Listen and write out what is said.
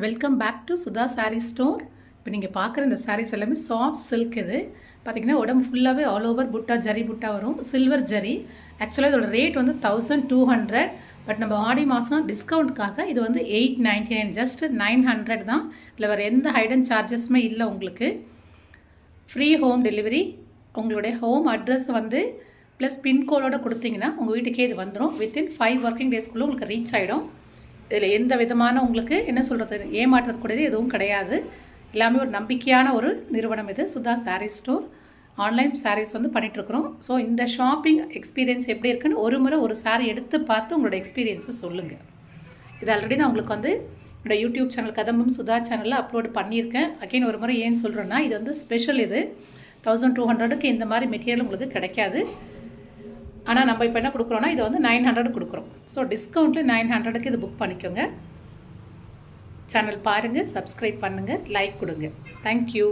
Welcome back to Sudha sari store. இப்போ நீங்கள் பார்க்குற இந்த சாரீஸ் எல்லாமே சாஃப்ட் சில்க். இது பார்த்திங்கன்னா உடம்பு ஃபுல்லாகவே ஆல் ஓவர் புட்டா ஜரி புட்டா வரும், சில்வர் ஜரி. ஆக்சுவலாக இதோட ரேட் வந்து 1200. பட் நம்ம ஆடி மாதம் டிஸ்கவுண்ட்காக இது வந்து 899, ஜஸ்ட் 900 தான். இதில் வேறு எந்த ஹைடன் சார்ஜஸுமே இல்லை. உங்களுக்கு ஃப்ரீ ஹோம் டெலிவரி. உங்களுடைய ஹோம் அட்ரஸ் வந்து ப்ளஸ் பின்கோடோடு கொடுத்தீங்கன்னா உங்கள் வீட்டுக்கே இது வந்துடும். வித்தின் 5 ஒர்க்கிங் டேஸ்க்குள்ளே உங்களுக்கு ரீச் ஆகிடும். இதில் எந்த விதமான உங்களுக்கு என்ன சொல்கிறது, ஏமாற்றக்கூடியது எதுவும் கிடையாது. எல்லாமே ஒரு நம்பிக்கையான ஒரு நிறுவனம் இது, சுதா சாரீ ஸ்டோர். ஆன்லைன் சாரீஸ் வந்து பண்ணிகிட்ருக்குறோம். ஸோ இந்த ஷாப்பிங் எக்ஸ்பீரியன்ஸ் எப்படி இருக்குன்னு ஒரு முறை ஒரு சாரீ எடுத்து பார்த்து உங்களோட எக்ஸ்பீரியன்ஸை சொல்லுங்கள். இது ஆல்ரெடி நான் உங்களுக்கு வந்து என்னோடய யூடியூப் சேனல் கதம்பம் சுதா சேனலில் அப்லோடு பண்ணியிருக்கேன். அகைன் ஒரு முறை ஏன் சொல்கிறேன்னா, இது வந்து ஸ்பெஷல். இது 1200க்கு இந்த மாதிரி மெட்டீரியல் உங்களுக்கு கிடைக்காது. ஆனால் நம்ம இப்போ என்ன கொடுக்குறோன்னா, இதை வந்து 900 கொடுக்குறோம். ஸோ டிஸ்கவுண்ட்டில் 900க்கு இது புக் பண்ணிக்கோங்க. சேனல் பாருங்கள், சப்ஸ்கிரைப் பண்ணுங்கள், லைக் கொடுங்க. தேங்க்யூ.